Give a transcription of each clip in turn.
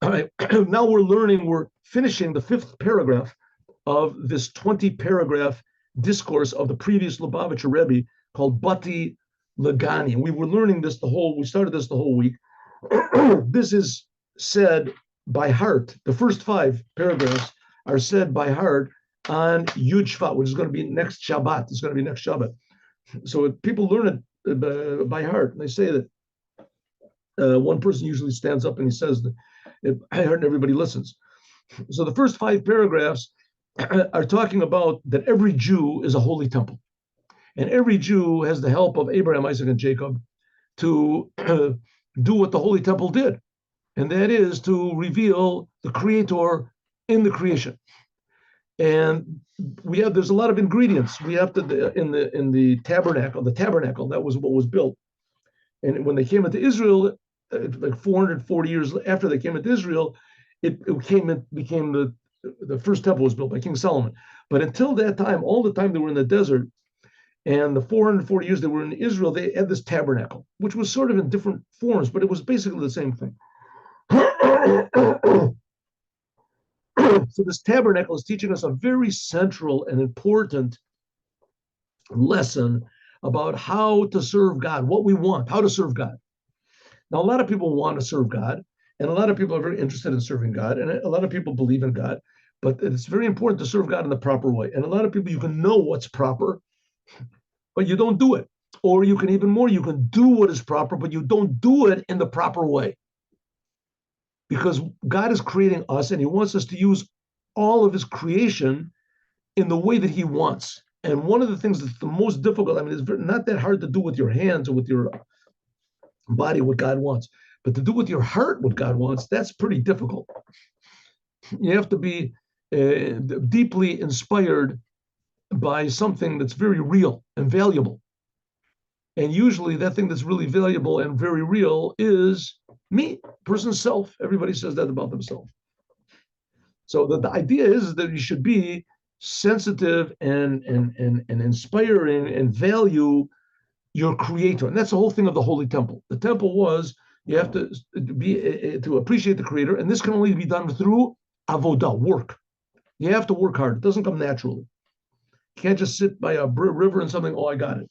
All right. Now we're finishing the 5th paragraph of this 20-paragraph discourse of the previous Lubavitcher Rebbe called BATI LGANI. And we started this the whole week. This is said by heart. The first 5 paragraphs are said by heart on Yud Shvat, which is going to be next Shabbat. It's going to be next Shabbat. So people learn it by heart. And they say that one person usually stands up and he says, I heard, and everybody listens. So the first 5 paragraphs are talking about that every Jew is a holy temple. And every Jew has the help of Abraham, Isaac, and Jacob to do what the holy temple did. And that is to reveal the Creator in the creation. And there's a lot of ingredients. We have to, in the tabernacle, that was what was built. And when they came into Israel, like 440 years after they came into Israel, it became the first temple was built by King Solomon. But until that time, all the time they were in the desert, and the 440 years they were in Israel, they had this tabernacle, which was sort of in different forms, but it was basically the same thing. So this tabernacle is teaching us a very central and important lesson about how to serve God, what we want, how to serve God. Now, a lot of people want to serve God, and a lot of people are very interested in serving God, and a lot of people believe in God, but it's very important to serve God in the proper way. And a lot of people, you can know what's proper, but you don't do it. Or you can you can do what is proper, but you don't do it in the proper way. Because God is creating us, and he wants us to use all of his creation in the way that he wants. And one of the things that's the most difficult, it's not that hard to do with your hands or with your body what God wants, but to do with your heart what God wants, that's pretty difficult. You have to be deeply inspired by something that's very real and valuable. And usually that thing that's really valuable and very real is me, person's self. Everybody says that about themselves. So the idea is that you should be sensitive and inspiring and value your creator. And that's the whole thing of the Holy Temple. The temple was, you have to be to appreciate the creator, and this can only be done through avodah, work. You have to work hard. It doesn't come naturally. You can't just sit by a river and something, I got it.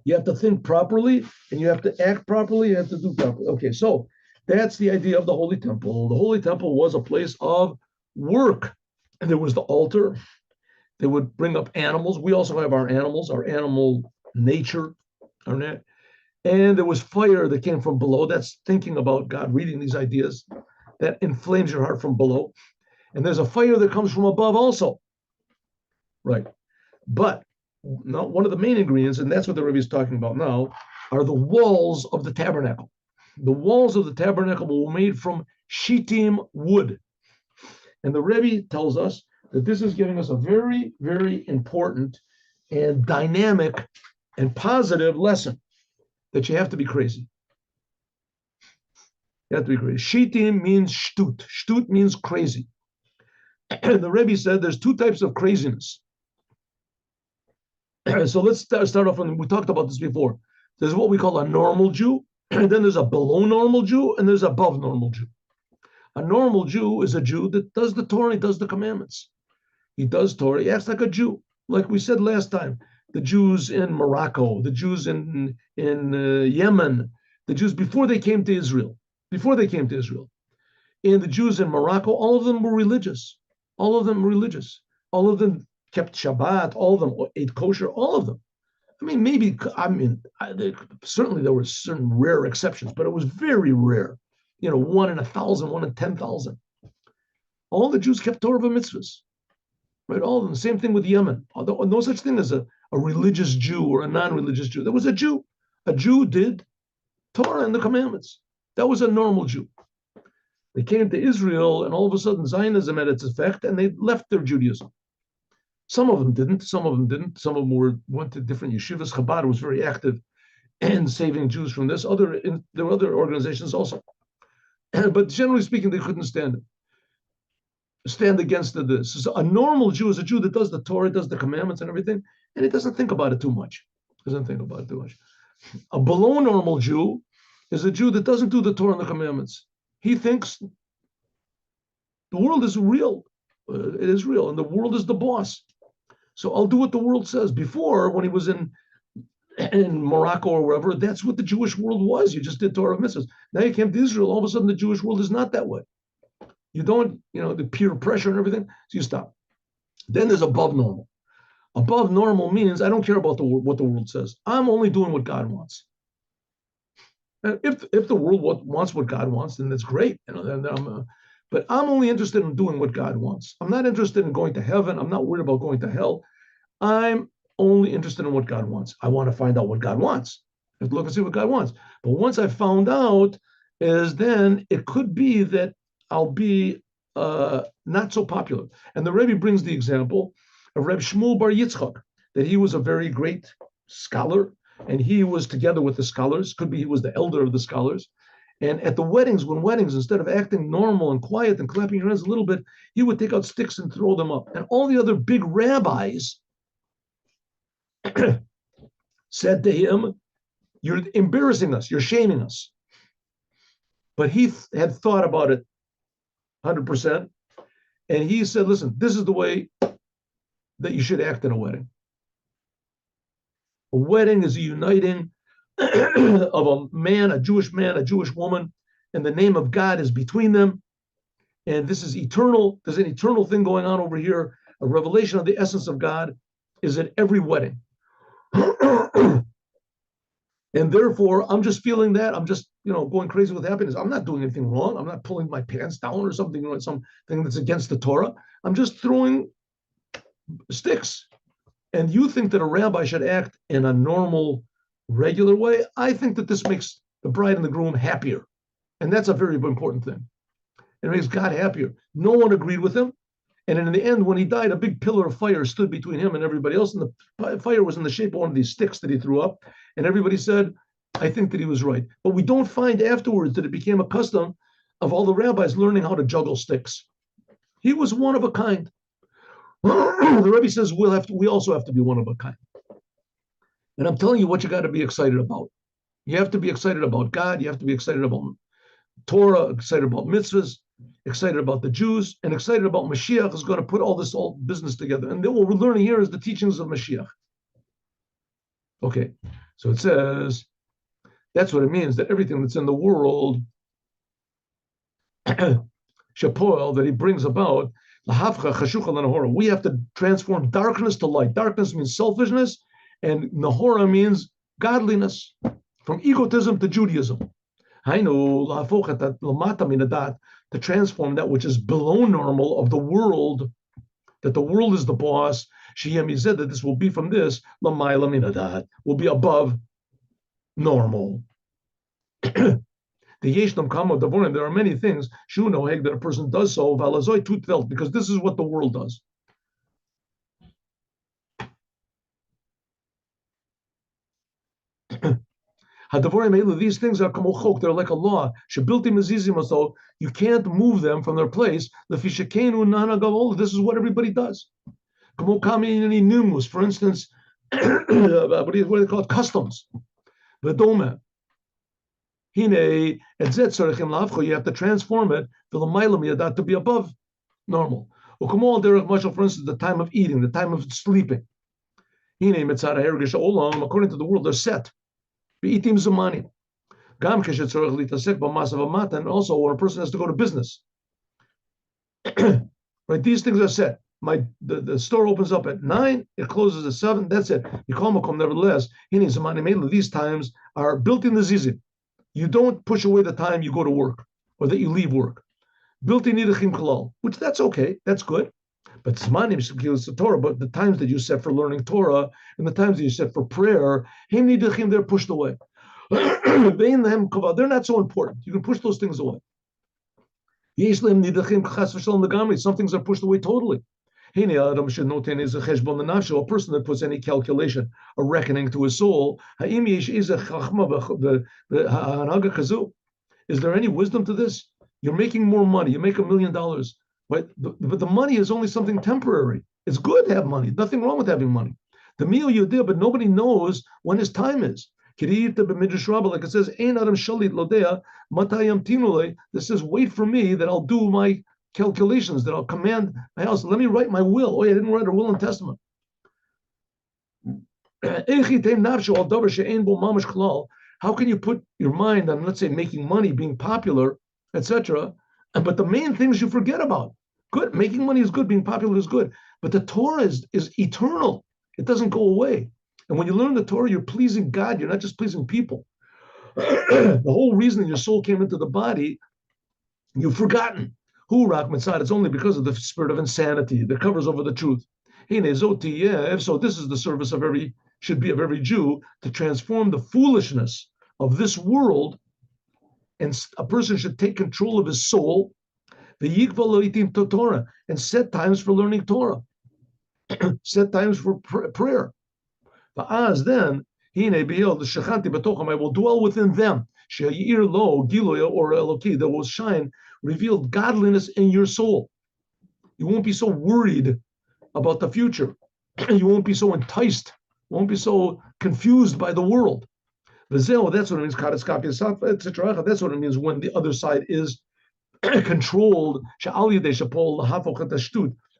You have to think properly, and you have to act properly, you have to do properly. Okay, so that's the idea of the Holy Temple. The Holy Temple was a place of work. And there was the altar. They would bring up animals. We also have our animals, our animal nature. And there was fire that came from below. That's thinking about God, reading these ideas. That inflames your heart from below. And there's a fire that comes from above also. Right. But now, one of the main ingredients, and that's what the Rebbe is talking about now, are the walls of the tabernacle. The walls of the tabernacle were made from shittim wood. And the Rebbe tells us that this is giving us a very, very important and dynamic and positive lesson that you have to be crazy. You have to be crazy. Shittim means shtut. Shtut means crazy. And the Rebbe said there's 2 types of craziness. So let's start off we talked about this before. There's what we call a normal Jew, and then there's a below normal Jew, and there's above normal Jew. A normal Jew is a Jew that does the Torah, he does the commandments. He does Torah, he acts like a Jew. Like we said last time, the Jews in Morocco, the Jews in Yemen, the Jews before they came to Israel. And the Jews in Morocco, all of them were religious. All of them kept Shabbat, all of them ate kosher, all of them. Certainly there were certain rare exceptions, but it was very rare. 1 in 1,000, 1 in 10,000. All the Jews kept Torah mitzvahs, right? All of them. Same thing with Yemen. Although no such thing as a religious Jew or a non-religious Jew. There was a Jew. A Jew did Torah and the commandments. That was a normal Jew. They came to Israel, and all of a sudden Zionism had its effect, and they left their Judaism. Some of them didn't. Some of them went to different yeshivas. Chabad was very active in saving Jews from this. There were other organizations also. But generally speaking, they couldn't stand against this. So a normal Jew is a Jew that does the Torah, does the commandments and everything, and he doesn't think about it too much. A below normal Jew is a Jew that doesn't do the Torah and the commandments. He thinks the world is real. It is real, and the world is the boss. So I'll do what the world says. Before, when he was in Morocco or wherever, that's what the Jewish world was. You just did Torah mitzvahs. Now you came to Israel, all of a sudden the Jewish world is not that way. You don't, the peer pressure and everything, so you stop. Then there's above normal. Above normal means I don't care about what the world says. I'm only doing what God wants. And if the world wants what God wants, then that's great. But I'm only interested in doing what God wants. I'm not interested in going to heaven. I'm not worried about going to hell. I'm only interested in what God wants. I want to find out what God wants. I have to look and see what God wants. But once I found out, then it could be that I'll be not so popular. And the Rebbe brings the example of Reb Shmuel Bar Yitzchak, that he was a very great scholar, and he was together with the scholars. Could be he was the elder of the scholars. And at the weddings, instead of acting normal and quiet and clapping your hands a little bit, he would take out sticks and throw them up. And all the other big rabbis said to him, "You're embarrassing us. You're shaming us." But he had thought about it 100%. And he said, "Listen, this is the way that you should act in a wedding. A wedding is a uniting of a Jewish man, a Jewish woman, and the name of God is between them. And this is eternal. There's an eternal thing going on over here. A revelation of the essence of God is at every wedding." And therefore, I'm just feeling that. I'm just, going crazy with happiness. I'm not doing anything wrong. I'm not pulling my pants down or something, something that's against the Torah. I'm just throwing sticks. And you think that a rabbi should act in a normal, regular way? I think that this makes the bride and the groom happier. And that's a very important thing. It makes God happier. No one agreed with him. And in the end, when he died, a big pillar of fire stood between him and everybody else. And the fire was in the shape of one of these sticks that he threw up. And everybody said, I think that he was right. But we don't find afterwards that it became a custom of all the rabbis learning how to juggle sticks. He was one of a kind. The Rebbe says we also have to be one of a kind. And I'm telling you what you got to be excited about. You have to be excited about God. You have to be excited about Torah, excited about mitzvahs, excited about the Jews, and excited about Moshiach is going to put all this business together. And then what we're learning here is the teachings of Moshiach. Okay, so it says, that's what it means, that everything that's in the world, Shapoel, that he brings about, we have to transform darkness to light. Darkness means selfishness, and Nahora means godliness, from egotism to Judaism. To transform that which is below normal of the world, that the world is the boss. That this will be from this, will be above normal. There are many things that a person does so because this is what the world does. These things are they're like a law. You can't move them from their place. This is what everybody does. For instance, what do they call it? Customs. You have to transform it to be above normal. For instance, the time of eating, the time of sleeping. According to the world, they're set. And also when a person has to go to business. Right, these things are set. The store opens up at 9, it closes at 7, that's it. Nevertheless, these times are built in the zizim. You don't push away the time you go to work or that you leave work. Built in idachim kalal, which that's okay, that's good. But Torah, but the times that you set for learning Torah and the times that you set for prayer, they're pushed away. They're not so important. You can push those things away. Some things are pushed away totally. A person that puts any calculation, a reckoning to his soul, is there any wisdom to this? You're making more money. You make $1 million. Right? But the money is only something temporary. It's good to have money. Nothing wrong with having money. The meal you did, but nobody knows when his time is. Like it says, Ein Adam Shalit Lodea, Matayam Tinule. This says, wait for me that I'll do my calculations, that I'll command my house. Let me write my will. Oh, yeah, I didn't write a will and testament. How can you put your mind on, let's say, making money, being popular, etc., but the main things you forget about? Good, making money is good, being popular is good, but the Torah is eternal. It doesn't go away. And when you learn the Torah, you're pleasing God. You're not just pleasing people. The whole reason your soul came into the body, you've forgotten. Hu Rak Mitzad, it's only because of the spirit of insanity that covers over the truth. So this is the service of should be of every Jew, to transform the foolishness of this world, and a person should take control of his soul, the Torah, and set times for learning Torah, set times for prayer. Then, I will dwell within them, that will shine revealed godliness in your soul. You won't be so worried about the future. You won't be so enticed, won't be so confused by the world. That's what it means, etc. That's what it means when the other side is controlled.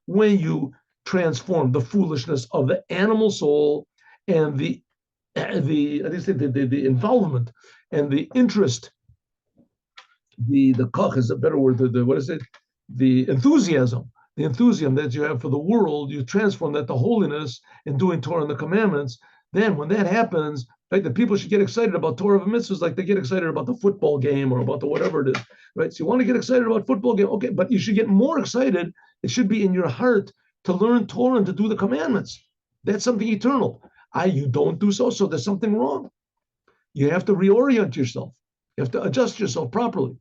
When you transform the foolishness of the animal soul and the involvement and the interest, the koch is a better word. What is it? The enthusiasm that you have for the world, you transform that to holiness in doing Torah and the commandments. Then when that happens, right, the people should get excited about Torah of mitzvahs like they get excited about the football game or about the whatever it is, right? So you want to get excited about football game, okay, but you should get more excited. It should be in your heart to learn Torah and to do the commandments. That's something eternal. You don't do so there's something wrong. You have to reorient yourself. You have to adjust yourself properly.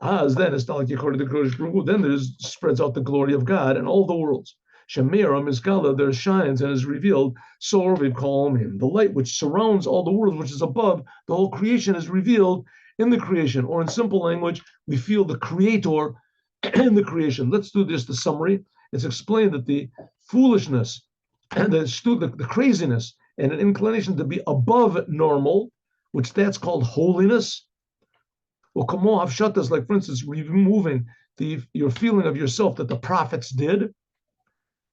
Then it's not like according to the then there spreads out the glory of God in all the worlds. Shemira Mizgala, there shines and is revealed. So we call him the light which surrounds all the worlds, which is above the whole creation, is revealed in the creation. Or in simple language, we feel the Creator in the creation. Let's do this. The summary. It's explained that the foolishness and the craziness and an inclination to be above normal, which that's called holiness. Or kamo havshatas, like for instance, removing your feeling of yourself that the prophets did,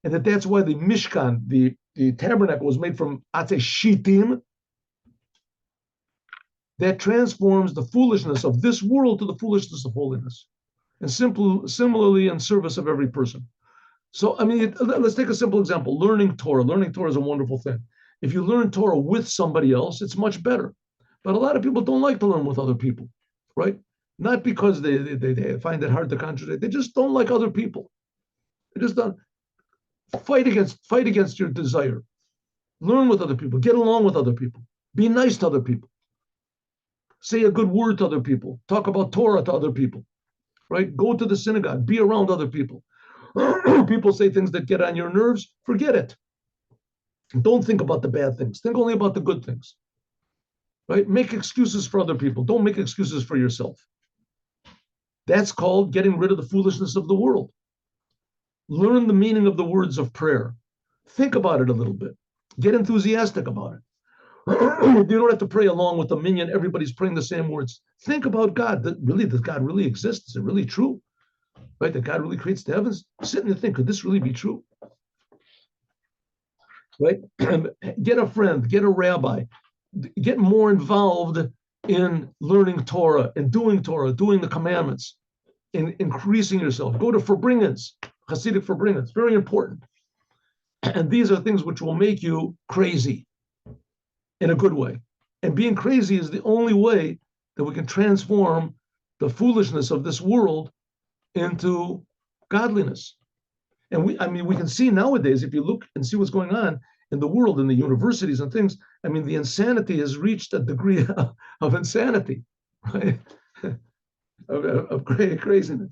and that's why the Mishkan, the tabernacle, was made from atze shitim. That transforms the foolishness of this world to the foolishness of holiness, and similarly in service of every person. So, I mean, let's take a simple example. Learning Torah. Learning Torah is a wonderful thing. If you learn Torah with somebody else, it's much better. But a lot of people don't like to learn with other people, right? Not because they find it hard to concentrate. They just don't like other people. They just don't. Fight against your desire. Learn with other people. Get along with other people. Be nice to other people. Say a good word to other people. Talk about Torah to other people, right? Go to the synagogue. Be around other people. People say things that get on your nerves. Forget it. Don't think about the bad things. Think only about the good things, right? Make excuses for other people. Don't make excuses for yourself. That's called getting rid of the foolishness of the world. Learn the meaning of the words of prayer. Think about it a little bit. Get enthusiastic about it. You don't have to pray along with the minyan. Everybody's praying the same words. Think about God. Does God really exist? Is it really true? Right? That God really creates the heavens? Sit and think, could this really be true? Right? Get a friend, get a rabbi, get more involved in learning Torah and doing the commandments, in increasing yourself. Go to Verbringens, Hasidic Verbringens, very important. And these are things which will make you crazy in a good way. And being crazy is the only way that we can transform the foolishness of this world into godliness. And we can see nowadays, if you look and see what's going on in the world, in the universities and things, I mean, the insanity has reached a degree of insanity, right? of craziness,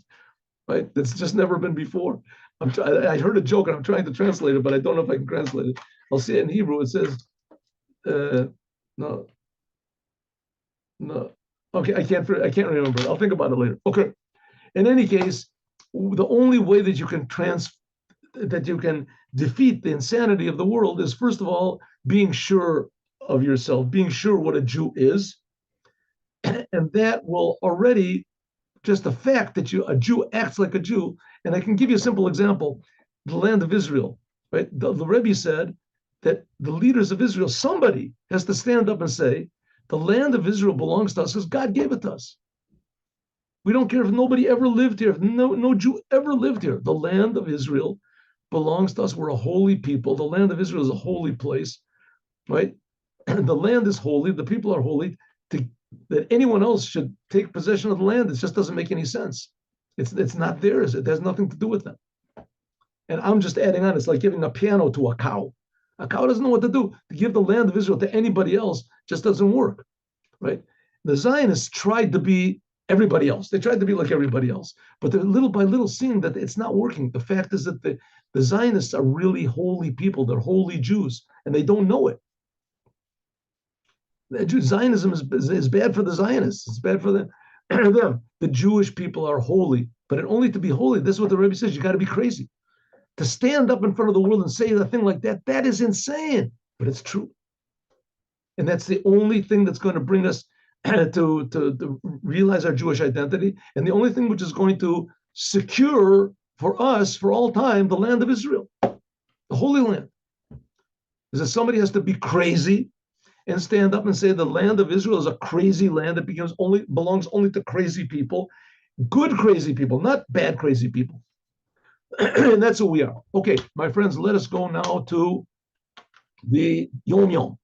right? That's just never been before. I heard a joke and I'm trying to translate it, but I don't know if I can translate it. I'll see it in Hebrew. It says, no. Okay, I can't remember it. I'll think about it later. Okay. In any case, the only way that you can defeat the insanity of the world is, first of all, being sure of yourself, being sure what a Jew is, and that will already, just the fact that a Jew acts like a Jew. And I can give you a simple example: the land of Israel, right? The Rebbe said that the leaders of Israel, somebody has to stand up and say, the land of Israel belongs to us because God gave it to us. We don't care if nobody ever lived here, if no Jew ever lived here. The land of Israel belongs to us. We're a holy people. The land of Israel is a holy place, right? The land is holy. The people are holy. That anyone else should take possession of the land, it just doesn't make any sense. It's not theirs. It has nothing to do with them. And I'm just adding on. It's like giving a piano to a cow. A cow doesn't know what to do. To give the land of Israel to anybody else just doesn't work, right? The Zionists tried to be everybody else. They tried to be like everybody else, but they're little by little seeing that it's not working. The fact is that the Zionists are really holy people. They're holy Jews, and they don't know it. Zionism is bad for the Zionists. It's bad for them. The Jewish people are holy, but only to be holy, this is what the Rebbe says, you got to be crazy. To stand up in front of the world and say a thing like that, that is insane, but it's true. And that's the only thing that's going to bring us to realize our Jewish identity, and the only thing which is going to secure for us for all time the land of Israel, the Holy Land, is that somebody has to be crazy and stand up and say the land of Israel is a crazy land that belongs only to crazy people, good crazy people, not bad crazy people. And that's who we are. Okay, my friends, let us go now to the Yom Yom.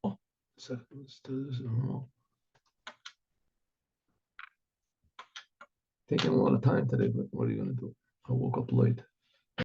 Taking a lot of time today, but what are you going to do? I woke up late.